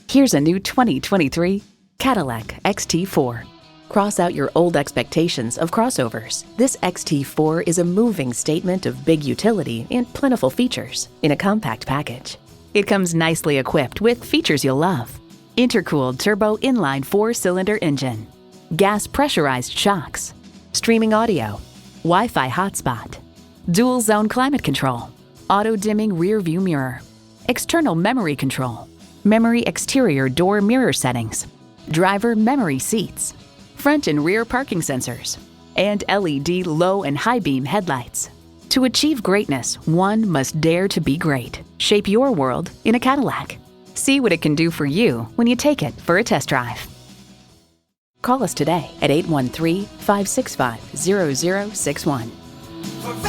Here's a new 2023 Cadillac XT4. Cross out your old expectations of crossovers. This XT4 is a moving statement of big utility and plentiful features in a compact package. It comes nicely equipped with features you'll love. Intercooled turbo inline 4-cylinder engine, gas pressurized shocks, streaming audio, Wi-Fi hotspot, dual zone climate control, auto dimming rear view mirror, external memory control, memory exterior door mirror settings, driver memory seats, front and rear parking sensors, and LED low and high beam headlights. To achieve greatness, one must dare to be great. Shape your world in a Cadillac. See what it can do for you when you take it for a test drive. Call us today at 813-565-0061.